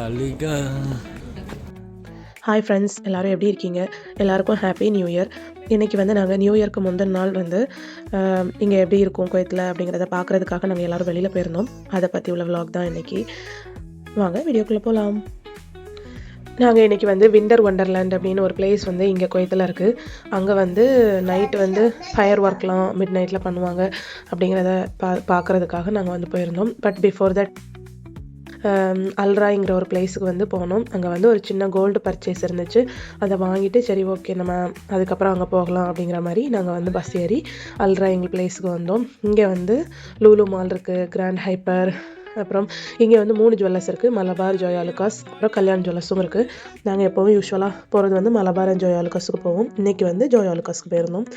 அலிகா hi friends, எல்லோரும் எப்படி இருக்கீங்க? எல்லாருக்கும் ஹாப்பி நியூ இயர். இன்றைக்கி வந்து நாங்கள் நியூ இயர்க்கு முந்தின நாள் வந்து இங்கே எப்படி இருக்கும் குவைத்தில் அப்படிங்கிறத பார்க்குறதுக்காக நாங்கள் எல்லோரும் வெளியில் போயிருந்தோம். அதை பற்றி உள்ள vlog தான் இன்றைக்கி. வாங்க வீடியோக்குள்ளே போகலாம். நாங்கள் இன்றைக்கி வந்து விண்டர் ஒண்டர்லேண்ட் அப்படின்னு ஒரு பிளேஸ் வந்து இங்கே குவைத்தில் இருக்குது. அங்கே வந்து நைட்டு வந்து ஃபயர் ஒர்க்லாம் மிட் நைட்டில் பண்ணுவாங்க அப்படிங்கிறத பார்க்குறதுக்காக நாங்கள் வந்து போயிருந்தோம். பட் பிஃபோர் தட் அல்ராய்ங்கிற ஒரு பிளேஸுக்கு வந்து போனோம். அங்கே வந்து ஒரு சின்ன கோல்டு பர்ச்சேஸ் இருந்துச்சு. அதை வாங்கிட்டு சரி ஓகே நம்ம அதுக்கப்புறம் அங்கே போகலாம் அப்படிங்கிற மாதிரி நாங்கள் வந்து பஸ் ஏறி அல்ராய்ங்கிற பிளேஸுக்கு வந்தோம். இங்கே வந்து லூலு மால் இருக்குது, கிராண்ட் ஹைப்பர், அப்புறம் இங்கே வந்து 3 ஜுவல்லர்ஸ் இருக்குது. மலபார், ஜோயா லுகாஸ், அப்புறம் கல்யாண் ஜுவல்லர்ஸும் இருக்குது. நாங்கள் எப்போவும் யூஸ்வலாக போகிறது வந்து மலபார் அண்ட் ஜோயா லுகாஸுக்கு போவோம். இன்றைக்கி வந்து ஜோயா லுகாஸுக்கு போயிருந்தோம்.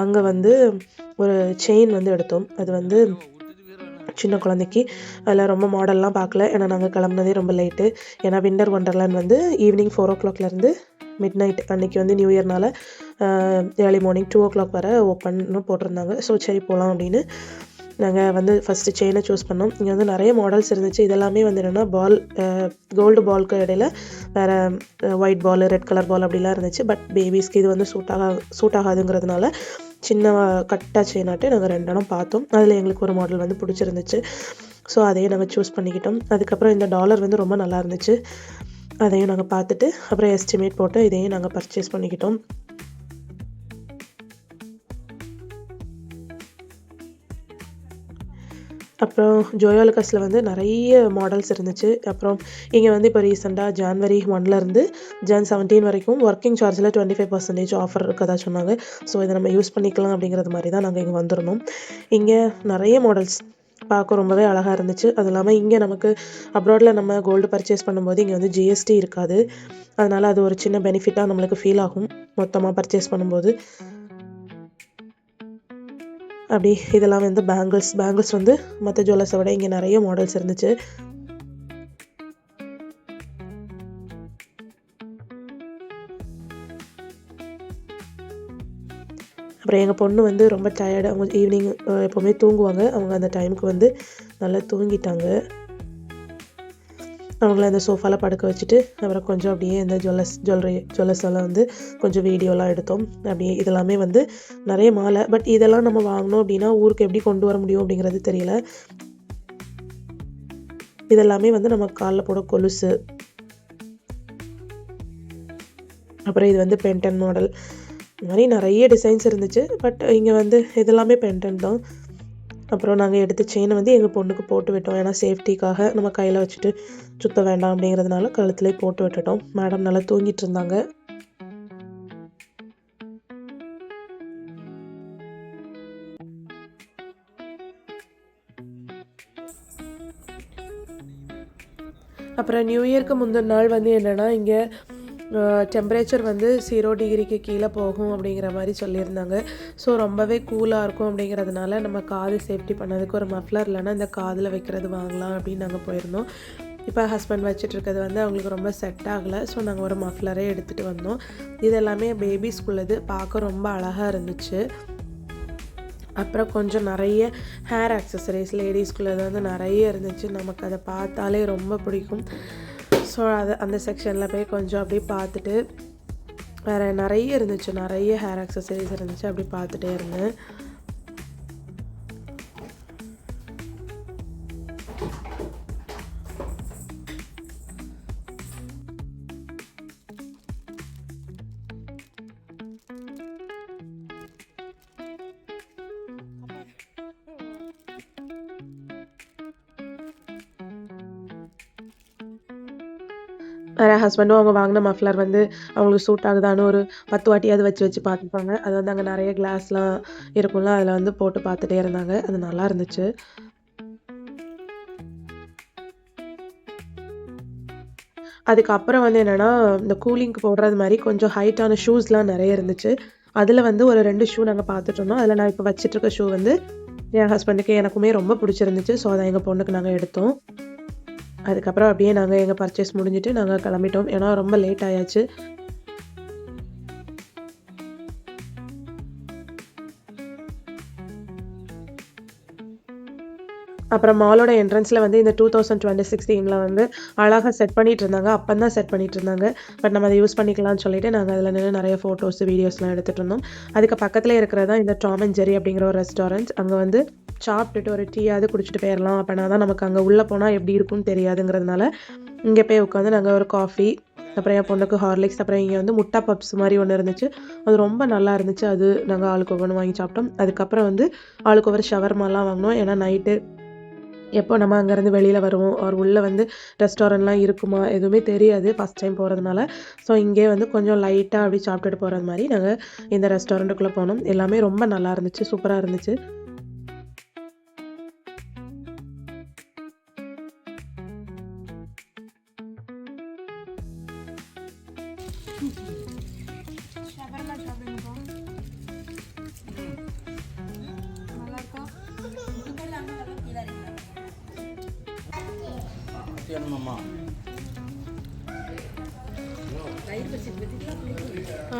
அங்கே வந்து ஒரு செயின் வந்து எடுத்தோம். அது வந்து சின்ன குழந்தைக்கு. அதில் ரொம்ப மாடல்லாம் பார்க்கல, ஏன்னா நாங்கள் கிளம்புனதே ரொம்ப லேட்டு. ஏன்னா விண்டர் ஒண்டர்லேண்ட் வந்து ஈவினிங் 4 o'clockலேருந்து மிட் நைட் அன்றைக்கி வந்து நியூ இயர்னால் ஏர்லி மார்னிங் 2 o'clock வரை ஓப்பன்னு போட்டிருந்தாங்க. ஸோ சரி போகலாம் அப்படின்னு நாங்கள் வந்து ஃபஸ்ட்டு செயினை சூஸ் பண்ணோம். இங்கே வந்து நிறைய மாடல்ஸ் இருந்துச்சு. இதெல்லாமே வந்து என்னென்னா பால், கோல்டு பால்க்கு இடையில வேறு white ball, red colour ball அப்படிலாம் இருந்துச்சு. பட் பேபிஸ்க்கு இது வந்து சூட் ஆகாதுங்கிறதுனால சின்ன கட்டாக செயினாட்டு நாங்கள் 2 இடம் பார்த்தோம். அதில் எங்களுக்கு ஒரு மாடல் வந்து பிடிச்சிருந்துச்சு. ஸோ அதையே நாங்கள் சூஸ் பண்ணிக்கிட்டோம். அதுக்கப்புறம் இந்த டாலர் வந்து ரொம்ப நல்லா இருந்துச்சு. அதையும் நாங்கள் பார்த்துட்டு அப்புறம் எஸ்டிமேட் போட்டு இதையும் நாங்கள் பர்ச்சேஸ் பண்ணிக்கிட்டோம். அப்புறம் ஜோயா லுகாஸில் வந்து நிறைய மாடல்ஸ் இருந்துச்சு. அப்புறம் இங்கே வந்து இப்போ ரீசெண்டாக ஜான்வரி 1லேருந்து Jan 17 வரைக்கும் ஒர்க்கிங் சார்ஜில் 25% ஆஃபர் இருக்கதா சொன்னாங்க. ஸோ இதை நம்ம யூஸ் பண்ணிக்கலாம் அப்படிங்கிறது மாதிரி தான் நாங்கள் இங்கே வந்துருந்தோம். இங்கே நிறைய மாடல்ஸ் பார்க்க ரொம்பவே அழகாக இருந்துச்சு. அது இல்லாமல் இங்கே நமக்கு அப்ராடில் நம்ம கோல்டு பர்ச்சேஸ் பண்ணும்போது இங்கே வந்து ஜிஎஸ்டி இருக்காது. அதனால் அது ஒரு சின்ன பெனிஃபிட்டாக நம்மளுக்கு ஃபீல் ஆகும் மொத்தமாக பர்ச்சேஸ் பண்ணும்போது. அப்படி இதெல்லாம் வந்து பேங்கிள்ஸ் வந்து மற்ற ஜுவல்லர்ஸை விட இங்கே நிறைய மாடல்ஸ் இருந்துச்சு. அப்புறம் எங்கள் பொண்ணு வந்து ரொம்ப டயர்டு. அவங்க ஈவினிங் எப்போவுமே தூங்குவாங்க. அவங்க அந்த டைமுக்கு வந்து நல்லா தூங்கிட்டாங்க. அவங்கள அந்த சோஃபாவில் படுக்க வச்சுட்டு அப்புறம் கொஞ்சம் அப்படியே இந்த ஜுவல்லர்ஸ் எல்லாம் வந்து கொஞ்சம் வீடியோலாம் எடுத்தோம். அப்படியே இதெல்லாமே வந்து நிறைய மாலை. பட் இதெல்லாம் நம்ம வாங்கினோம் அப்படின்னா ஊருக்கு எப்படி கொண்டு வர முடியும் அப்படிங்கிறது தெரியல. இதெல்லாமே வந்து நம்ம காலில் போட கொலுசு. அப்புறம் இது வந்து பென்டன் மாடல். இந்த மாதிரி நிறைய டிசைன்ஸ் இருந்துச்சு. பட் இங்கே வந்து இதெல்லாமே பென்டன் தான். அப்புறம் நாங்கள் எடுத்த செயினை வந்து எங்கள் பொண்ணுக்கு போட்டு விட்டோம். ஏன்னா சேஃப்டிக்காக நம்ம கையில் வச்சுட்டு சுற்ற வேண்டாம் அப்படிங்கிறதுனால கழுத்துலேயே போட்டு விட்டுட்டோம். மேடம் நல்லா தூங்கிட்டு இருந்தாங்க. அப்புறம் நியூ இயர்க்கு முந்தின நாள் வந்து என்னென்னா இங்கே டெம்பரேச்சர் வந்து 0 டிகிரிக்கு கீழே போகும் அப்படிங்கிற மாதிரி சொல்லியிருந்தாங்க. ஸோ ரொம்பவே கூலாக இருக்கும் அப்படிங்கிறதுனால நம்ம காது சேஃப்டி பண்ணதுக்கு ஒரு மஃப்ளர் இல்லைன்னா இந்த காதில் வைக்கிறது வாங்கலாம் அப்படின்னு நாங்கள் போயிருந்தோம். இப்போ ஹஸ்பண்ட் வச்சுட்ருக்கிறது வந்து அவங்களுக்கு ரொம்ப செட் ஆகலை. ஸோ நாங்கள் ஒரு மஃப்ளரே எடுத்துகிட்டு வந்தோம். இது எல்லாமே பேபிஸ்குள்ளது, பார்க்க ரொம்ப அழகாக இருந்துச்சு. அப்புறம் கொஞ்சம் நிறைய ஹேர் ஆக்சசரிஸ் லேடிஸ்குள்ளது வந்து நிறைய இருந்துச்சு. நமக்கு அதை பார்த்தாலே ரொம்ப பிடிக்கும். ஸோ அந்த செக்ஷனில் போய் கொஞ்சம் அப்படியே பார்த்துட்டு வேறு நிறைய இருந்துச்சு, நிறைய ஹேர் ஆக்சசரிஸ் இருந்துச்சு. அப்படி பார்த்துட்டே இருந்தேன். வேறு ஹஸ்பண்டும் அவங்க வாங்கின மஃப்ளர் வந்து அவங்களுக்கு சூட் ஆகுதான்னு ஒரு 10 வாட்டியாவது வச்சு பார்த்துப்பாங்க. அது வந்து அங்கே நிறைய கிளாஸ்லாம் இருக்கும்ல, அதில் வந்து போட்டு பார்த்துட்டே இருந்தாங்க. அது நல்லா இருந்துச்சு. அதுக்கப்புறம் வந்து என்னென்னா இந்த கூலிங்க்கு போடுறது மாதிரி கொஞ்சம் ஹைட்டான ஷூஸ்லாம் நிறைய இருந்துச்சு. அதில் வந்து ஒரு 2 ஷூ நாங்கள் பார்த்துட்டு இருந்தோம். அதில் நான் இப்போ வச்சிட்ருக்க ஷூ வந்து என் ஹஸ்பண்டுக்கு எனக்குமே ரொம்ப பிடிச்சிருந்துச்சு. ஸோ அதை எங்கள் பொண்ணுக்கு நாங்கள் எடுத்தோம். அதுக்கப்புறம் அப்படியே நாங்கள் எங்கள் பர்ச்சேஸ் முடிஞ்சுட்டு நாங்கள் கிளம்பிட்டோம். ஏன்னா ரொம்ப லேட் ஆயாச்சு. அப்புறம் மாலோட என்ட்ரன்ஸில் வந்து இந்த 2026 தீமில் வந்து அழகாக செட் பண்ணிட்டு இருந்தாங்க. அப்போ தான் செட் பண்ணிட்டு இருந்தாங்க. பட் நம்ம அதை யூஸ் பண்ணிக்கலாம்னு சொல்லிட்டு நாங்கள் அதில் நின்று நிறைய ஃபோட்டோஸ் வீடியோஸ்லாம் எடுத்துகிட்டு இருந்தோம். அதுக்கு பக்கத்தில் இருக்கிறதா இந்த டாம் அண்ட் ஜெரி அப்படிங்கிற ஒரு ரெஸ்டாரண்ட். அங்கே வந்து சாப்பிட்டுட்டு ஒரு டீயாவது குடிச்சிட்டு போயிடலாம். அப்படின்னா தான் நமக்கு அங்கே உள்ளே போனால் எப்படி இருக்கும்னு தெரியாதுங்கிறதுனால இங்கே போய் உட்காந்து நாங்கள் ஒரு காஃபி, அப்புறம் என் பொண்ணுக்கு ஹார்லிக்ஸ், அப்புறம் இங்கே வந்து முட்டை பப்ஸ் மாதிரி ஒன்று இருந்துச்சு. அது ரொம்ப நல்லா இருந்துச்சு. அது நாங்கள் ஆளுக்கு ஒவ்வொன்று வாங்கி சாப்பிட்டோம். அதுக்கப்புறம் வந்து ஆளுக்கு ஒவ்வொரு ஷவர்மாலாம் வாங்கினோம். ஏன்னா நைட்டு எப்போ நம்ம அங்கேருந்து வெளியில் வருவோம், அவர் உள்ளே வந்து ரெஸ்டாரண்ட்லாம் இருக்குமா எதுவுமே தெரியாது ஃபஸ்ட் டைம் போகிறதுனால. ஸோ இங்கே வந்து கொஞ்சம் லைட்டாக அப்படி சாப்பிட்டுட்டு போகிறது மாதிரி நாங்கள் இந்த ரெஸ்டாரண்ட்டுக்குள்ளே போனோம். எல்லாமே ரொம்ப நல்லா இருந்துச்சு, சூப்பராக இருந்துச்சு.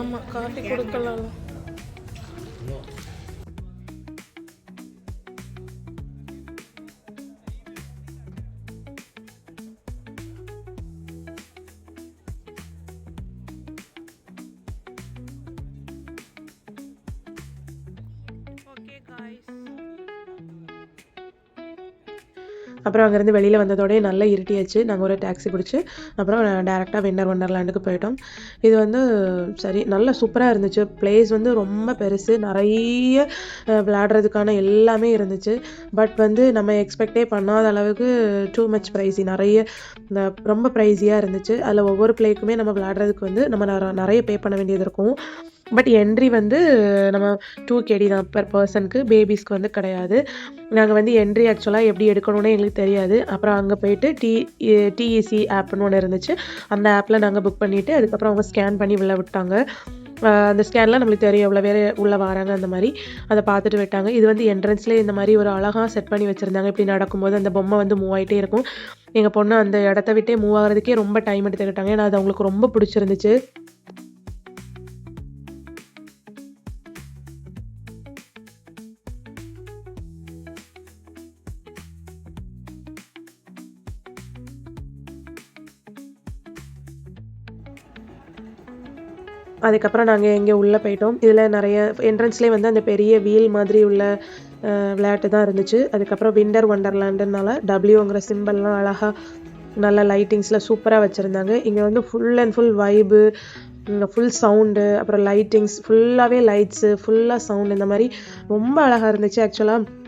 ஆமாம், காட்டி கொடுக்கலாம். அப்புறம் அங்கேருந்து வெளியில் வந்ததோடய நல்லா இருட்டியாச்சு. நாங்கள் ஒரு டாக்ஸி பிடிச்சி அப்புறம் டேரெக்டாக விண்டர் வண்டர்லேண்டுக்கு போயிட்டோம். இது வந்து சரி நல்லா சூப்பராக இருந்துச்சு. பிளேஸ் வந்து ரொம்ப பெருசு, நிறைய விளையாடுறதுக்கான எல்லாமே இருந்துச்சு. பட் வந்து நம்ம எக்ஸ்பெக்டே பண்ணாத அளவுக்கு டூ மச் ப்ரைஸி, நிறைய இந்த ரொம்ப ப்ரைஸியாக இருந்துச்சு. அதில் ஒவ்வொரு பிளேக்குமே நம்ம விளையாடுறதுக்கு வந்து நம்ம நிறைய பே பண்ண வேண்டியது இருக்கும். பட் என்ட்ரி வந்து நம்ம 2KD தான் பெர் பர்சனுக்கு, பேபிஸ்க்கு வந்து கிடையாது. நாங்கள் வந்து என்ட்ரி ஆக்சுவலாக எப்படி எடுக்கணும்னு எங்களுக்கு தெரியாது. அப்புறம் அங்கே போயிட்டு TEC ஆப்னு ஒன்று இருந்துச்சு. அந்த ஆப்பில் நாங்கள் புக் பண்ணிவிட்டு அதுக்கப்புறம் அவங்க ஸ்கேன் பண்ணி உள்ள விட்டாங்க. அந்த ஸ்கேன்லாம் நம்மளுக்கு தெரியும் எவ்வளோ பேர் உள்ளே வராங்க அந்த மாதிரி. அதை பார்த்துட்டு விட்டாங்க. இது வந்து என்ட்ரன்ஸ்லேயே இந்த மாதிரி ஒரு அழகாக செட் பண்ணி வச்சுருந்தாங்க. இப்படி நடக்கும்போது அந்த பொம்மை வந்து மூவ் ஆகிட்டே இருக்கும். எங்கள் பொண்ணு அந்த இடத்த விட்டே மூவ் ஆகிறதுக்கே ரொம்ப டைம் எடுத்துக்கிட்டாங்க. ஏன்னா அது அவங்களுக்கு ரொம்ப பிடிச்சிருந்துச்சு. அதுக்கப்புறம் நாங்கள் எங்கே உள்ளே போயிட்டோம். இதில் நிறைய என்ட்ரன்ஸ்லேயே வந்து அந்த பெரிய வீல் மாதிரி உள்ள விளையாட்டு தான் இருந்துச்சு. அதுக்கப்புறம் விண்டர் வண்டர்லேண்டுனால டபிள்யூங்கிற சிம்பிள்லாம் அழகாக நல்ல லைட்டிங்ஸில் சூப்பராக வச்சுருந்தாங்க. இங்கே வந்து full and full vibe, full sound, அப்புறம் லைட்டிங்ஸ், ஃபுல்லாகவே லைட்ஸு, ஃபுல்லாக சவுண்டு, இந்த மாதிரி ரொம்ப அழகாக இருந்துச்சு. ஆக்சுவலாக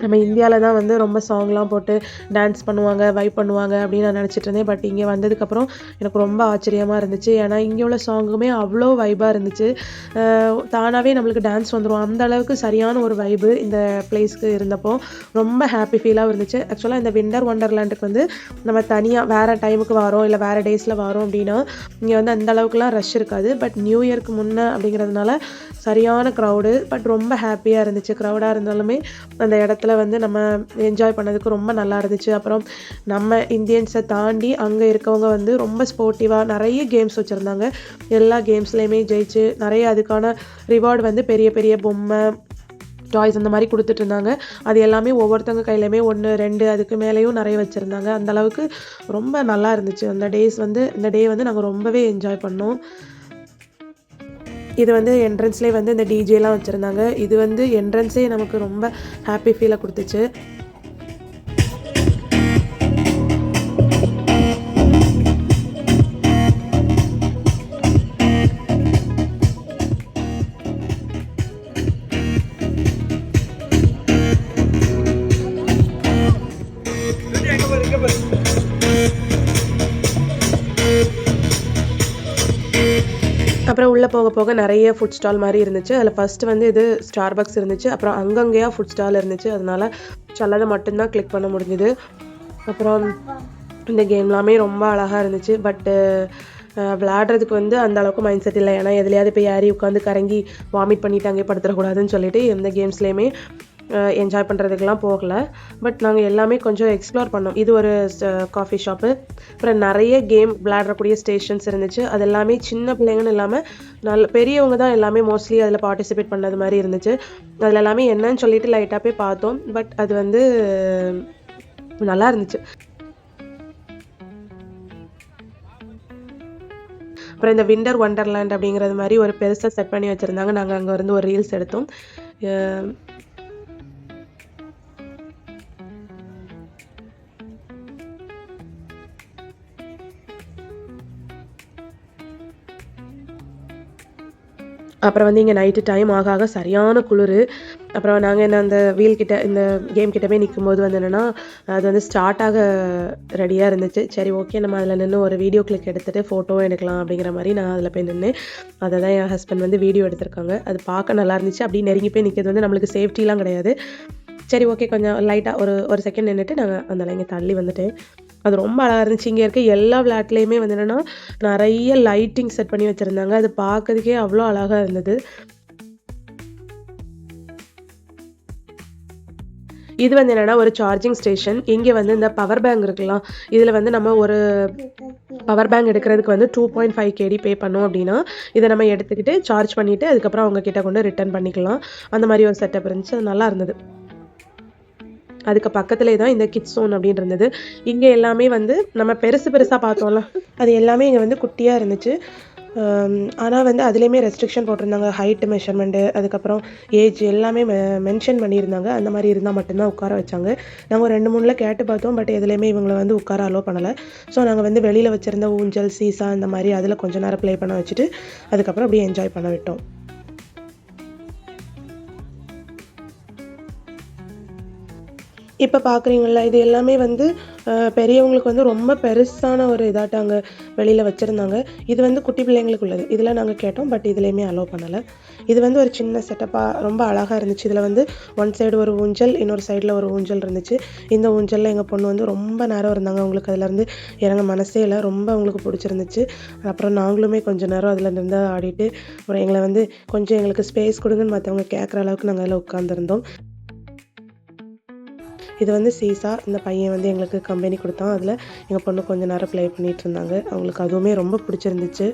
நம்ம இந்தியாவில் தான் வந்து ரொம்ப சாங்லாம் போட்டு டான்ஸ் பண்ணுவாங்க, வைப் பண்ணுவாங்க அப்படின்னு நான் நினச்சிட்டு இருந்தேன். பட் இங்கே வந்ததுக்கப்புறம் எனக்கு ரொம்ப ஆச்சரியமாக இருந்துச்சு. ஏன்னா இங்கே உள்ள சாங்குமே அவ்வளோ வைபாக இருந்துச்சு. தானாகவே நம்மளுக்கு டான்ஸ் வந்துடும், அந்த அளவுக்கு சரியான ஒரு வைபு இந்த பிளேஸ்க்கு இருந்தப்போ ரொம்ப ஹாப்பி ஃபீலாக இருந்துச்சு. ஆக்சுவலாக இந்த விண்டர் வண்டர்லேண்டுக்கு வந்து நம்ம தனியாக வேறு டைமுக்கு வரோம் இல்லை வேறு டேஸில் வரோம் அப்படின்னா இங்கே வந்து அந்த அளவுக்குலாம் ரஷ் இருக்காது. பட் நியூ இயர்க்கு முன்னே அப்படிங்கிறதுனால சரியான க்ரௌடு. பட் ரொம்ப ஹாப்பியாக இருந்துச்சு. க்ரௌடாக இருந்தாலுமே அந்த இடத்துல வந்து நம்ம என்ஜாய் பண்ணதுக்கு ரொம்ப நல்லா இருந்துச்சு. அப்புறம் நம்ம இந்தியன்ஸை தாண்டி அங்கே இருக்கவங்க வந்து ரொம்ப ஸ்போர்ட்டிவாக நிறைய கேம்ஸ் வச்சுருந்தாங்க. எல்லா கேம்ஸ்லேயுமே ஜெயிச்சு நிறைய அதுக்கான ரிவார்டு வந்து பெரிய பெரிய பொம்மை, டாய்ஸ் அந்த மாதிரி கொடுத்துட்டு இருந்தாங்க. அது எல்லாமே ஒவ்வொருத்தவங்க கையிலையுமே 1, 2 அதுக்கு மேலேயும் நிறைய வச்சுருந்தாங்க. அந்தளவுக்கு ரொம்ப நல்லா இருந்துச்சு. அந்த இந்த டே வந்து நாங்கள் ரொம்பவே என்ஜாய் பண்ணோம். இது வந்து என்ட்ரன்ஸ்லேயே வந்து இந்த டிஜேலாம் வச்சுருந்தாங்க. இது வந்து என்ட்ரன்ஸே நமக்கு ரொம்ப ஹாப்பி ஃபீலை கொடுத்துச்சு. அப்புறம் உள்ளே போக போக நிறைய ஃபுட் ஸ்டால் மாதிரி இருந்துச்சு. அதில் ஃபஸ்ட்டு வந்து இது ஸ்டார்பக்ஸ் இருந்துச்சு. அப்புறம் அங்கங்கேயா ஃபுட் ஸ்டால் இருந்துச்சு. அதனால சிலதை மட்டும்தான் கிளிக் பண்ண முடிஞ்சுது. அப்புறம் இந்த கேம்லாமே ரொம்ப அழகாக இருந்துச்சு. பட்டு விளையாடுறதுக்கு வந்து அந்த அளவுக்கு மைண்ட் செட் இல்லை. ஏன்னா எதுலையாவது போய் யாரி உட்காந்து கரங்கி வாமிட் பண்ணிட்டு அங்கே படுத்துடக்கூடாதுன்னு சொல்லிட்டு எந்த கேம்ஸ்லேயுமே என்ஜாய் பண்ணுறதுக்கெலாம் போகலை. பட் நாங்கள் எல்லாமே கொஞ்சம் எக்ஸ்ப்ளோர் பண்ணோம். இது ஒரு காஃபி ஷாப்பு. அப்புறம் நிறைய கேம் விளையாடக்கூடிய ஸ்டேஷன்ஸ் இருந்துச்சு. அது எல்லாமே சின்ன பிள்ளைங்கன்னு இல்லாமல் பெரியவங்க தான் எல்லாமே மோஸ்ட்லி அதில் பார்ட்டிசிபேட் பண்ணது மாதிரி இருந்துச்சு. அதில் எல்லாமே என்னன்னு சொல்லிட்டு லைட்டாக போய் பார்த்தோம். பட் அது வந்து நல்லா இருந்துச்சு. அப்புறம் இந்த விண்டர் ஒண்டர்லேண்ட் அப்படிங்கிறது மாதிரி ஒரு பெருசாக செட் பண்ணி வச்சுருந்தாங்க. நாங்கள் அங்கே இருந்து ஒரு ரீல்ஸ் எடுத்தோம். அப்புறம் வந்து இங்கே நைட்டு டைம் ஆக ஆக சரியான குளிர். அப்புறம் நாங்கள் என்ன அந்த வீல் கிட்ட இந்த கேம் கிட்ட போய் நிற்கும்போது வந்து என்னென்னா அது வந்து ஸ்டார்ட் ஆக ரெடியாக இருந்துச்சு. சரி ஓகே, நம்ம அதில் நின்று ஒரு வீடியோ கிளிக் எடுத்துகிட்டு ஃபோட்டோ எடுக்கலாம் அப்படிங்கிற மாதிரி நான் அதில் போய் நின்று அதை தான் என் ஹஸ்பண்ட் வந்து வீடியோ எடுத்திருக்காங்க. அது பார்க்க நல்லா இருந்துச்சு. அப்படி நெருங்கி போய் நிற்கிறது வந்து நம்மளுக்கு சேஃப்டிலாம் கிடையாது. சரி ஓகே, கொஞ்சம் லைட்டாக ஒரு செகண்ட் நின்றுட்டு நாங்கள் அந்த லைங்க தள்ளி வந்துட்டேன். அது ரொம்ப அழகாக இருந்துச்சு. இங்கே இருக்க எல்லா விளையாட்டுலேயுமே வந்து என்னென்னா நிறைய லைட்டிங் செட் பண்ணி வச்சுருந்தாங்க. அது பார்க்கறதுக்கே அவ்வளோ அழகாக இருந்தது. இது வந்து என்னென்னா ஒரு சார்ஜிங் ஸ்டேஷன். இங்கே வந்து இந்த பவர் பேங்க் இருக்கலாம். இதில் வந்து நம்ம ஒரு பவர் பேங்க் எடுக்கிறதுக்கு வந்து 2.5 KD பே பண்ணோம் அப்படின்னா இதை நம்ம எடுத்துக்கிட்டு சார்ஜ் பண்ணிவிட்டு அதுக்கப்புறம் அவங்க கிட்ட கொண்டு ரிட்டர்ன் பண்ணிக்கலாம். அந்த மாதிரி ஒரு செட்டப் இருந்துச்சு. அது நல்லா இருந்தது. அதுக்கு பக்கத்துலேயே தான் இந்த கிட்ஸ் ஜோன் அப்படின்னு இருந்தது. இங்கே எல்லாமே வந்து நம்ம பெருசாக பார்த்தோம்ல, அது எல்லாமே இங்கே வந்து குட்டியாக இருந்துச்சு. ஆனால் வந்து அதுலேயுமே ரெஸ்ட்ரிக்ஷன் போட்டிருந்தாங்க. ஹைட்டு மெஷர்மெண்ட்டு, அதுக்கப்புறம் ஏஜ் எல்லாமே மென்ஷன் பண்ணியிருந்தாங்க. அந்த மாதிரி இருந்தால் மட்டும்தான் உட்கார வச்சாங்க. நாங்கள் ஒரு 2-3 கேட்டு பார்த்தோம். பட் எதுலேயுமே இவங்களை வந்து உட்கார அலோவ் பண்ணலை. ஸோ நாங்கள் வந்து வெளியில் வச்சுருந்த ஊஞ்சல், சீசா இந்த மாதிரி அதில் கொஞ்ச நேரம் ப்ளே பண்ண வச்சுட்டு அதுக்கப்புறம் அப்படியே என்ஜாய் பண்ண விட்டோம். இப்போ பார்க்குறீங்களா, இது எல்லாமே வந்து பெரியவங்களுக்கு வந்து ரொம்ப பெருசான ஒரு இதாட்டாங்க வெளியில் வச்சுருந்தாங்க. இது வந்து குட்டி பிள்ளைங்களுக்கு உள்ளது. இதில் நாங்கள் கேட்டோம். பட் இதுலேயுமே அலோவ் பண்ணலை. இது வந்து ஒரு சின்ன செட்டப்பாக ரொம்ப அழகாக இருந்துச்சு. இதில் வந்து ஒன் சைடு ஒரு ஊஞ்சல், இன்னொரு சைடில் ஒரு ஊஞ்சல் இருந்துச்சு. இந்த ஊஞ்சலில் எங்கள் பொண்ணு வந்து ரொம்ப நேரம் இருந்தாங்க. அவங்களுக்கு அதிலேருந்து இறங்க மனசே இல்லை. ரொம்ப அவங்களுக்கு பிடிச்சிருந்துச்சு. அப்புறம் நாங்களுமே கொஞ்சம் நேரம் அதில் இருந்து ஆடிட்டு அப்புறம் எங்களை வந்து கொஞ்சம் எங்களுக்கு ஸ்பேஸ் கொடுங்கன்னு மற்றவங்க கேட்குற அளவுக்கு நாங்கள் அதில் உட்காந்துருந்தோம். இது வந்து சீசா. இந்த பையன் வந்து எங்களுக்கு கம்பெனி கொடுத்தான். அதில் எங்கள் பொண்ணு கொஞ்சம் நேரம் ப்ளே பண்ணிகிட்டு இருந்தாங்க. அவங்களுக்கு அதுவுமே ரொம்ப பிடிச்சிருந்துச்சு.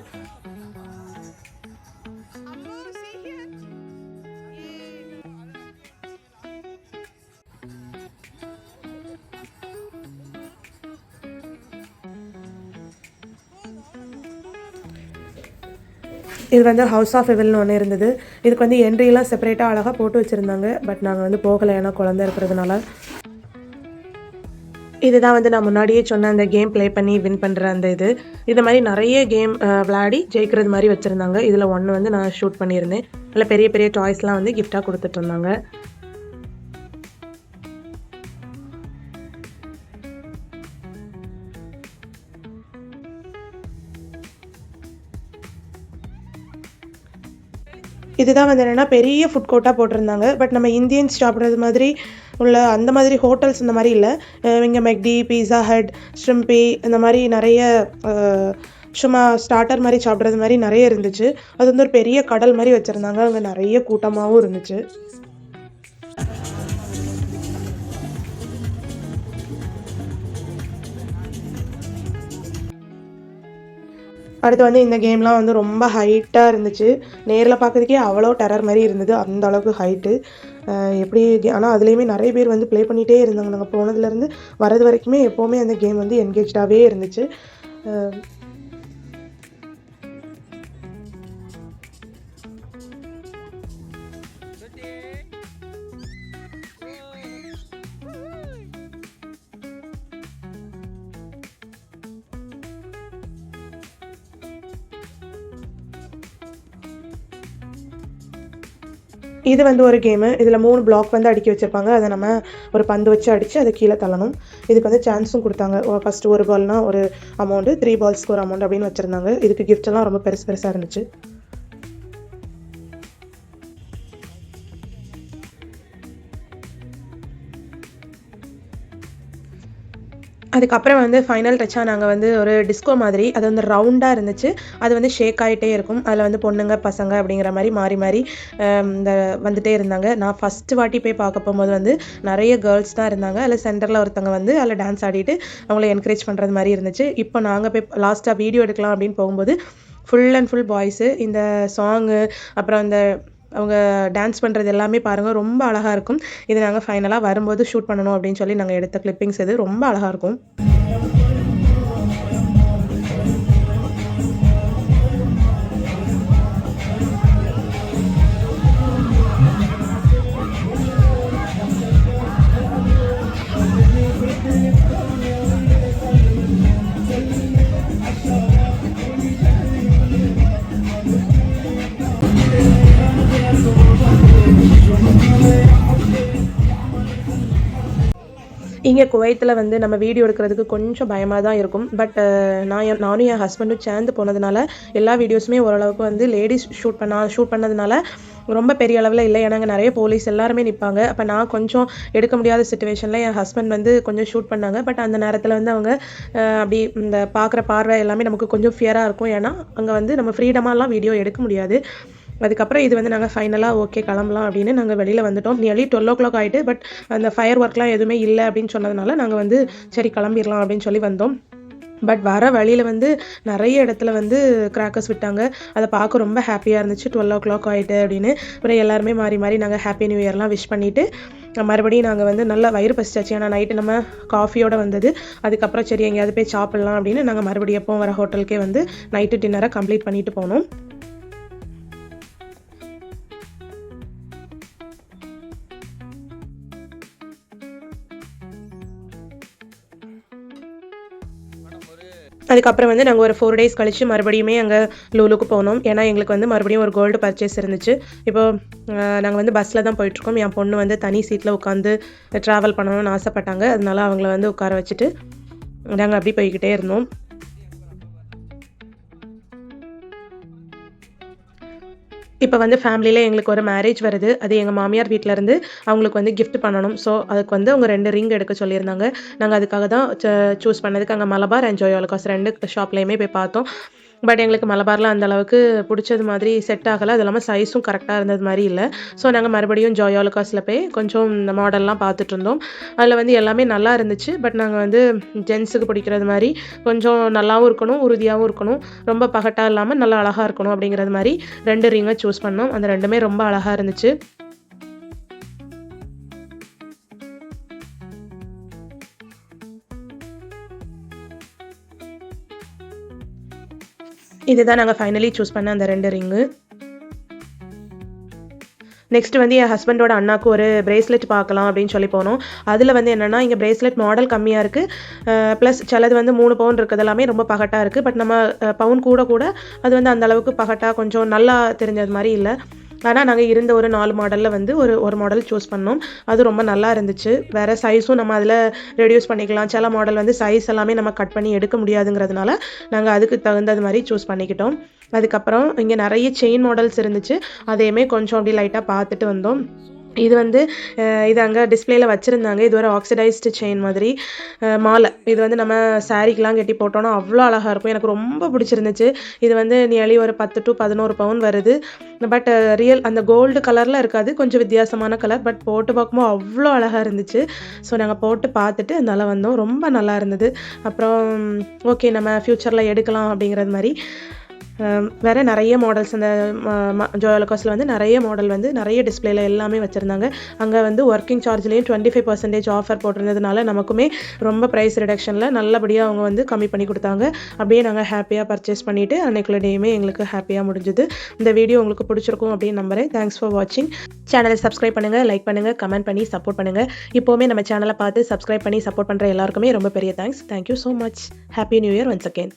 இது வந்து ஹவுஸ் ஆஃப் எவில்னு ஒன்று இருந்தது. இதுக்கு வந்து என்ட்ரியெலாம் செப்பரேட்டாக அழகாக போட்டு வச்சுருந்தாங்க. பட் நாங்கள் வந்து போகலை, ஏன்னா குழந்தை இருக்கிறதுனால. இதுதான் வந்து நான் முன்னாடியே சொன்ன அந்த கேம் ப்ளே பண்ணி வின் பண்ணுற அந்த இது மாதிரி நிறைய கேம் விளையாடி ஜெயிக்கிறது மாதிரி வச்சுருந்தாங்க. இதில் ஒன்று வந்து நான் ஷூட் பண்ணியிருந்தேன். அதில் பெரிய பெரிய டாய்ஸ்லாம் வந்து கிஃப்டாக கொடுத்துட்டு இருந்தாங்க. இதுதான் வந்து என்னென்னா பெரிய ஃபுட் கோர்ட்டாக போட்டிருந்தாங்க. பட் நம்ம இந்தியன்ஸ் சாப்பிட்றது மாதிரி உள்ள அந்த மாதிரி ஹோட்டல்ஸ் இந்த மாதிரி இல்லை. இங்கே மெக்டி, பீஸா ஹட், ஷ்ரிம்பி இந்த மாதிரி நிறைய சும்மா ஸ்டார்டர் மாதிரி சாப்பிட்றது மாதிரி நிறைய இருந்துச்சு. அது வந்து ஒரு பெரிய கடல் மாதிரி வச்சுருந்தாங்க. அங்கே நிறைய கூட்டமாகவும் இருந்துச்சு. அடுத்து வந்து இந்த கேம்லாம் வந்து ரொம்ப ஹைட்டாக இருந்துச்சு. நேரில் பார்க்கறதுக்கே அவ்வளோ டெரர் மாதிரி இருந்தது. அந்த அளவுக்கு ஹைட்டு. எப்படி ஆனால் அதுலேயுமே நிறைய பேர் வந்து ப்ளே பண்ணிகிட்டே இருந்தாங்க. நாங்கள் போனதுலேருந்து வரது வரைக்குமே எப்போவுமே அந்த கேம் வந்து என்கேஜ்டாகவே இருந்துச்சு. இது வந்து ஒரு கேமு. இதில் 3 பிளாக் வந்து அடுக்கி வச்சுருப்பாங்க. அதை நம்ம ஒரு பந்து வச்சு அடித்து அதை கீழே தள்ளணும். இதுக்கு வந்து சான்ஸும் கொடுத்தாங்க. ஃபஸ்ட்டு ஒரு பால்னால் ஒரு அமௌண்ட்டு, 3 பால்ஸ்க்கு ஒரு அமௌண்ட் அப்படின்னு வச்சுருந்தாங்க. இதுக்கு கிஃப்டெல்லாம் ரொம்ப பெருசாக இருந்துச்சு. அதுக்கப்புறம் வந்து ஃபைனல் டச்சாக நாங்கள் வந்து ஒரு டிஸ்கோ மாதிரி, அது வந்து ரவுண்டாக இருந்துச்சு. அது வந்து ஷேக் ஆகிட்டே இருக்கும். அதில் வந்து பொண்ணுங்க பசங்க அப்படிங்கிற மாதிரி மாறி மாறி இந்த வந்துகிட்டே இருந்தாங்க. நான் ஃபஸ்ட்டு வாட்டி போய் பார்க்க போகும்போது வந்து நிறைய கேர்ள்ஸ் தான் இருந்தாங்க. அதில் சென்டரில் ஒருத்தவங்க வந்து அதில் டான்ஸ் ஆடிட்டு அவங்கள என்கரேஜ் பண்ணுறது மாதிரி இருந்துச்சு. இப்போ நாங்கள் போய் லாஸ்ட்டாக வீடியோ எடுக்கலாம் அப்படின்னு போகும்போது ஃபுல் அண்ட் ஃபுல் பாய்ஸு. இந்த சாங்கு அப்புறம் இந்த அவங்க டான்ஸ் பண்ணுறது எல்லாமே பாருங்கள், ரொம்ப அழகாக இருக்கும். இது நாங்கள் ஃபைனலாக வரும்போது ஷூட் பண்ணணும் அப்படின்னு சொல்லி நாங்கள் எடுத்த கிளிப்பிங்ஸ் இது ரொம்ப அழகாக இருக்கும். இங்கே குவைத்தில் வந்து நம்ம வீடியோ எடுக்கிறதுக்கு கொஞ்சம் பயமாக தான் இருக்கும். பட் நானும் என் ஹஸ்பண்டும் சேர்ந்து போனதுனால எல்லா வீடியோஸுமே ஓரளவுக்கு வந்து லேடிஸ் ஷூட் பண்ணதுனால ரொம்ப பெரிய அளவில் இல்லை. ஏன்னா அங்கே நிறைய போலீஸ் எல்லாருமே நிற்பாங்க. அப்போ நான் கொஞ்சம் எடுக்க முடியாத சுச்சுவேஷனில் என் ஹஸ்பண்ட் வந்து கொஞ்சம் ஷூட் பண்ணாங்க. பட் அந்த நேரத்தில் வந்து அவங்க அப்படி இந்த பார்க்குற பார்வை எல்லாமே நமக்கு கொஞ்சம் ஃபியராக இருக்கும். ஏன்னா அங்கே வந்து நம்ம ஃப்ரீடமாலாம் வீடியோ எடுக்க முடியாது. அதுக்கப்புறம் இது வந்து நாங்கள் ஃபைனலாக ஓகே கிளம்பலாம் அப்படின்னு நாங்கள் வெளியில் வந்துட்டோம். நியர்லி 12 o'clock ஆகிட்டு. பட் அந்த ஃபயர் ஒர்க்லாம் எதுவுமே இல்லை அப்படின்னு சொன்னதுனால நாங்கள் வந்து சரி கிளம்பிடலாம் அப்படின்னு சொல்லி வந்தோம். பட் வர வழியில் வந்து நிறைய இடத்துல வந்து கிராக்கர்ஸ் விட்டாங்க. அதை பார்க்க ரொம்ப ஹாப்பியாக இருந்துச்சு. 12 o'clock ஆகிட்டு அப்படின்னு. அப்புறம் எல்லாருமே மாறி மாறி நாங்கள் ஹாப்பி நியூ இயர்லாம் விஷ் பண்ணிவிட்டு மறுபடியும் நாங்கள் வந்து நல்லா வயிறு பசிச்சாச்சு. ஏன்னா நைட்டு நம்ம காஃபியோட வந்தது. அதுக்கப்புறம் சரி எங்கேயாவது போய் சாப்பிட்லாம் அப்படின்னு நாங்கள் மறுபடியும் எப்போ வர ஹோட்டலுக்கே வந்து நைட்டு டின்னரை கம்ப்ளீட் பண்ணிட்டு போனோம். அதுக்கப்புறம் வந்து நாங்கள் ஒரு 4 days கழித்து மறுபடியுமே அங்கே லூலுக்கு போனோம். ஏன்னா எங்களுக்கு வந்து மறுபடியும் ஒரு கோல்டு பர்ச்சேஸ் இருந்துச்சு. இப்போது நாங்கள் வந்து பஸ்ஸில் தான் போயிட்டுருக்கோம். என் பொண்ணு வந்து தனி சீட்டில் உட்காந்து ட்ராவல் பண்ணணும்னு ஆசைப்பட்டாங்க. அதனால அவங்கள வந்து உட்கார வச்சுட்டு நாங்கள் அப்படி போய்கிட்டே இருந்தோம். இப்போ வந்து ஃபேமிலியில் எங்களுக்கு ஒரு மேரேஜ் வருது. அது எங்கள் மாமியார் வீட்டிலேருந்து அவங்களுக்கு வந்து கிஃப்ட் பண்ணணும். ஸோ அதுக்கு வந்து அவங்க 2 ரிங் எடுக்க சொல்லியிருந்தாங்க. நாங்கள் அதுக்காக தான் சூஸ் பண்ணதுக்கு அங்கே மலபார் அண்ட் ஜோயாலுக்காஸ் 2 ஷாப்லேயுமே போய் பார்த்தோம். பட் எங்களுக்கு மலபாரில் அந்த அளவுக்கு பிடிச்சது மாதிரி செட் ஆகலை. அது இல்லாமல் சைஸும் கரெக்டாக இருந்தது மாதிரி இல்லை. ஸோ நாங்கள் மறுபடியும் ஜோயாலுக்காஸில் போய் கொஞ்சம் இந்த மாடல்லாம் பார்த்துட்டு இருந்தோம். அதில் வந்து எல்லாமே நல்லா இருந்துச்சு. பட் நாங்கள் வந்து ஜென்ஸுக்கு பிடிக்கிறது மாதிரி கொஞ்சம் நல்லாவும் இருக்கணும், உறுதியாகவும் இருக்கணும், ரொம்ப பகட்டாக இல்லாமல் நல்லா அழகாக இருக்கணும் அப்படிங்கிறது மாதிரி 2 ரிங்கை சூஸ் பண்ணோம். அந்த 2மே ரொம்ப அழகாக இருந்துச்சு. இதுதான் நாங்கள் ஃபைனலி சூஸ் பண்ண அந்த 2 ரிங்கு. நெக்ஸ்ட் வந்து என் ஹஸ்பண்டோட அண்ணாக்கு ஒரு பிரேஸ்லெட் பார்க்கலாம் அப்படின்னு சொல்லி போனோம். அதில் வந்து என்னென்னா இங்கே பிரேஸ்லெட் மாடல் கம்மியாக இருக்குது. ப்ளஸ் சிலது வந்து 3 பவுன் இருக்குது, எல்லாமே ரொம்ப பகட்டாக இருக்குது. பட் நம்ம பவுன் கூட அது வந்து அந்தளவுக்கு பகட்டாக கொஞ்சம் நல்லா தெரிஞ்சது மாதிரி இல்லை. ஆனால் நாங்கள் இருந்த ஒரு 4 மாடலில் வந்து ஒரு மாடல் சூஸ் பண்ணோம். அது ரொம்ப நல்லா இருந்துச்சு. வேறு சைஸும் நம்ம அதில் ரெடியூஸ் பண்ணிக்கலாம். சில மாடல் வந்து சைஸ் எல்லாமே நம்ம கட் பண்ணி எடுக்க முடியாதுங்கிறதுனால நாங்கள் அதுக்கு தகுந்தது மாதிரி சூஸ் பண்ணிக்கிட்டோம். அதுக்கப்புறம் இங்கே நிறைய செயின் மாடல்ஸ் இருந்துச்சு. அதையுமே கொஞ்சம் அப்படி லைட்டாக பார்த்துட்டு வந்தோம். இது வந்து இது அங்கே டிஸ்பிளேல வச்சுருந்தாங்க. இது ஒரு ஆக்சிடைஸ்டு செயின் மாதிரி மாலை. இது வந்து நம்ம சாரீக்கெலாம் கட்டி போட்டோன்னா அவ்வளோ அழகாக இருக்கும். எனக்கு ரொம்ப பிடிச்சிருந்துச்சு. இது வந்து நியர்லி ஒரு 10 to 11 பவுன் வருது. பட் ரியல் அந்த கோல்டு கலரில் இருக்காது, கொஞ்சம் வித்தியாசமான கலர். பட் போட்டு பார்க்கும்போது அவ்வளோ அழகாக இருந்துச்சு. ஸோ நாங்கள் போட்டு பார்த்துட்டு அதனால வந்தோம். ரொம்ப நல்லா இருந்தது. அப்புறம் ஓகே நம்ம ஃப்யூச்சரில் எடுக்கலாம் அப்படிங்கிறது மாதிரி வேறு நிறைய மாடல்ஸ் அந்த ஜோயாலுக்காஸில் வந்து நிறைய மாடல் வந்து நிறைய டிஸ்பிளேல எல்லாமே வச்சுருந்தாங்க. அங்கே வந்து ஒர்க்கிங் சார்ஜ்லேயும் 25% ஆஃபர் போட்டிருந்ததுனால நமக்குமே ரொம்ப ப்ரைஸ் ரிடக்ஷனில் நல்லபடியாக அவங்க வந்து கம்மி பண்ணி கொடுத்தாங்க. அப்படியே நாங்கள் ஹாப்பியாக பர்ச்சேஸ் பண்ணிவிட்டு அன்றைக்குள்ள டேயுமே எங்களுக்கு ஹாப்பியாக முடிஞ்சுது. இந்த வீடியோ உங்களுக்கு பிடிச்சிருக்கும் அப்படின்னு நம்புறேன். தேங்க்ஸ் ஃபார் வாட்சிங். சேனலை சப்ஸ்கிரைப் பண்ணுங்கள், லைக் பண்ணுங்கள், கமெண்ட் பண்ணி சப்போர்ட் பண்ணுங்கள். இப்போவுமே நம்ம சேனலை பார்த்து சப்ஸ்கிரைப் பண்ணி சப்போர்ட் பண்ணுற எல்லாருக்குமே ரொம்ப பெரிய thanks. Thank you so much. Happy new year once again.